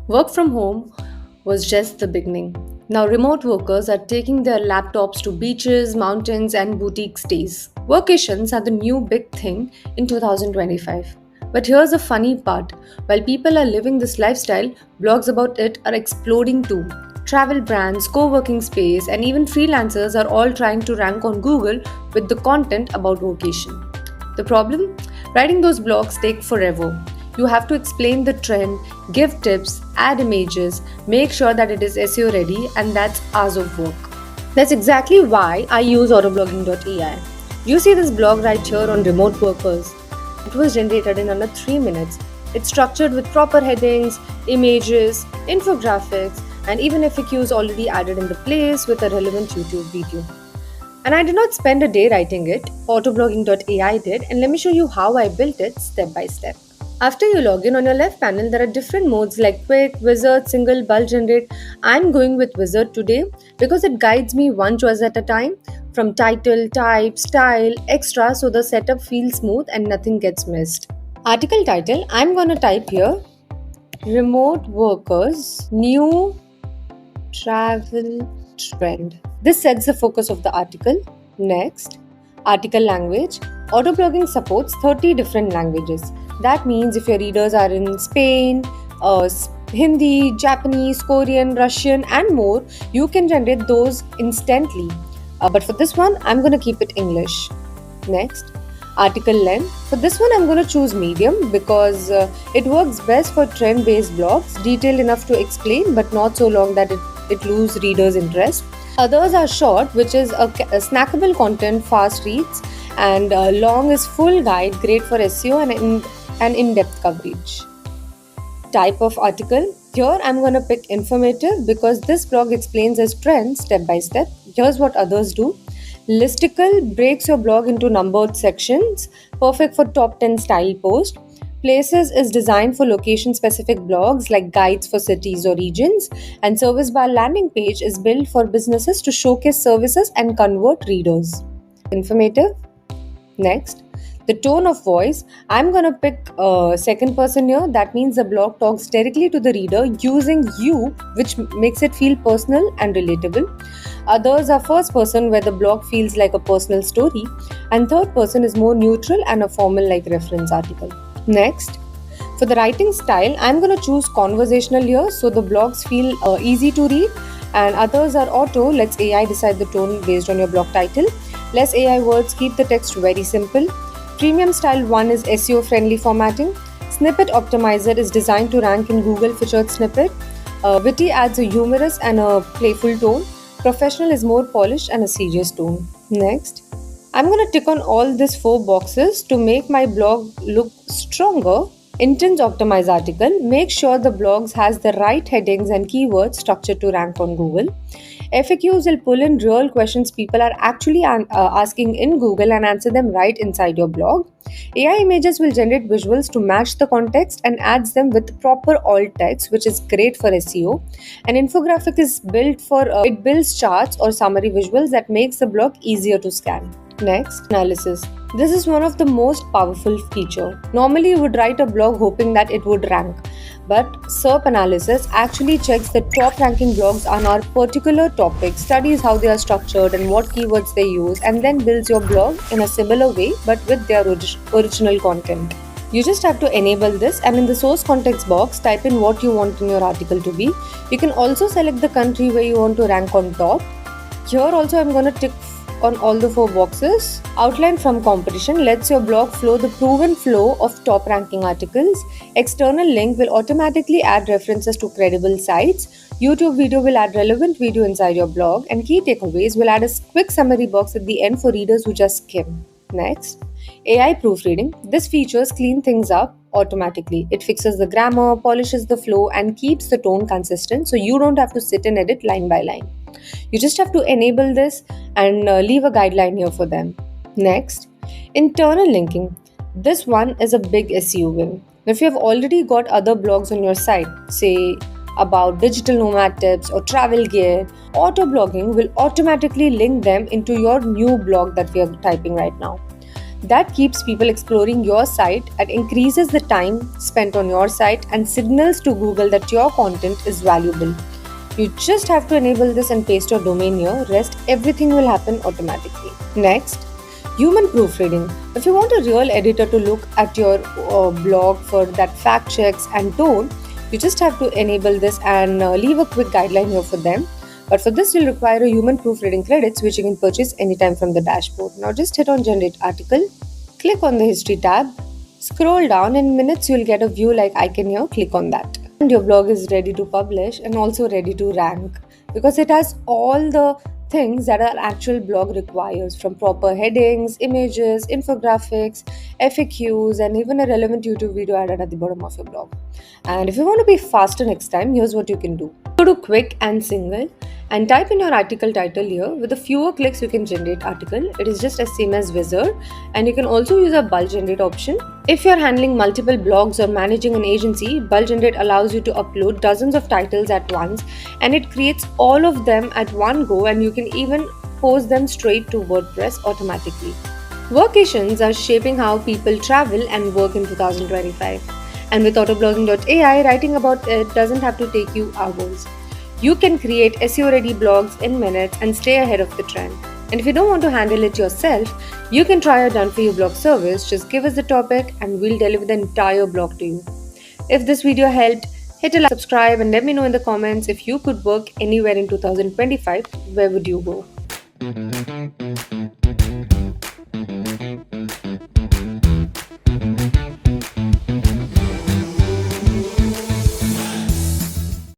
Work from home was just the beginning. Now, remote workers are taking their laptops to beaches, mountains, and boutique stays. Workations are the new big thing in 2025. But here's a funny part while people are living this lifestyle, blogs about it are exploding too. Travel brands, co working space, and even freelancers are all trying to rank on Google with the content about vocation. The problem? Writing those blogs take forever. You have to explain the trend, give tips, add images, make sure that it is SEO ready, and that's hours of work. That's exactly why I use autoblogging.ai. You see this blog right here on remote workers. It was generated in under 3 minutes. It's structured with proper headings, images, infographics, and even FAQs already added in the place with a relevant YouTube video. And I did not spend a day writing it, autoblogging.ai did, and let me show you how I built it step by step. After you log in on your left panel, there are different modes like quick, wizard, single, bulk generate. I'm going with wizard today because it guides me one choice at a time from title, type, style, extra so the setup feels smooth and nothing gets missed. Article title, I'm gonna type here remote workers, new travel trend. This sets the focus of the article. Next, article language. Autoblogging supports 30 different languages. That means if your readers are in Spain, Hindi, Japanese, Korean, Russian, and more, you can generate those instantly. But for this one, I'm going to keep it English. Next, article length. For this one, I'm going to choose medium because it works best for trend based blogs, detailed enough to explain but not so long that it loses readers' interest. Others are short, which is a snackable content, fast reads, and long is full guide, great for SEO and in-depth coverage. Type of article. Here I'm going to pick informative because this blog explains as trends step by step. Here's what others do. Listicle breaks your blog into numbered sections, perfect for top 10 style post. Places is designed for location specific blogs like guides for cities or regions, and service bar landing page is built for businesses to showcase services and convert readers. Informative. Next, the tone of voice. I'm gonna pick second person here. That means the blog talks directly to the reader using you, which makes it feel personal and relatable. Others are first person, where the blog feels like a personal story, and third person is more neutral and a formal like reference article. Next, for the writing style, I'm going to choose conversational here so the blogs feel easy to read, and others are auto. Let's AI decide the tone based on your blog title. Less AI words, keep the text very simple. Premium style 1 is SEO friendly formatting. Snippet optimizer is designed to rank in Google featured snippet. Witty adds a humorous and a playful tone. Professional is more polished and a serious tone. Next, I'm going to tick on all these 4 boxes to make my blog look stronger. Intent optimize article. Make sure the blogs has the right headings and keywords structured to rank on Google. FAQs will pull in real questions people are actually asking in Google and answer them right inside your blog. AI images will generate visuals to match the context and adds them with proper alt text, which is great for SEO. An infographic is built for it builds charts or summary visuals that makes the blog easier to scan. Next, analysis. This is one of the most powerful feature. Normally you would write a blog hoping that it would rank, but SERP analysis actually checks the top ranking blogs on our particular topic, studies how they are structured and what keywords they use, and then builds your blog in a similar way but with their original content. You just have to enable this, and in the source context box, type in what you want in your article to be. You can also select the country where you want to rank on top. Here also I'm going to tick on all the 4 boxes. Outline from competition lets your blog flow the proven flow of top ranking articles. External link will automatically add references to credible sites. YouTube video will add relevant video inside your blog, and key takeaways will add a quick summary box at the end for readers who just skim. Next, AI proofreading. This features clean things up automatically. It fixes the grammar, polishes the flow, and keeps the tone consistent so you don't have to sit and edit line by line. You just have to enable this and leave a guideline here for them. Next, internal linking. This one is a big SEO win. If you have already got other blogs on your site, say about digital nomad tips or travel gear, autoblogging will automatically link them into your new blog that we are typing right now. That keeps people exploring your site and increases the time spent on your site and signals to Google that your content is valuable. You just have to enable this and paste your domain here, rest everything will happen automatically. Next, human proofreading. If you want a real editor to look at your blog for that fact checks and tone, you just have to enable this and leave a quick guideline here for them. But for this, you'll require a human proofreading credits, which you can purchase anytime from the dashboard. Now just hit on generate article, click on the history tab, scroll down, in minutes you'll get a view like icon here, click on that. And your blog is ready to publish and also ready to rank because it has all the things that an actual blog requires, from proper headings, images, infographics, FAQs, and even a relevant YouTube video added at the bottom of your blog. And if you want to be faster next time, here's what you can do. Go to quick and single and type in your article title here. With a fewer clicks, you can generate article. It is just as same as Wizard, and you can also use a bulk generate option. If you're handling multiple blogs or managing an agency, bulk generate allows you to upload dozens of titles at once, and it creates all of them at one go, and you can even post them straight to WordPress automatically. Workations are shaping how people travel and work in 2025. And with autoblogging.ai, writing about it doesn't have to take you hours. You can create SEO ready blogs in minutes and stay ahead of the trend. And if you don't want to handle it yourself, you can try our done for you blog service. Just give us the topic and we'll deliver the entire blog to you. If this video helped, hit a like, subscribe, and let me know in the comments if you could work anywhere in 2025, where would you go?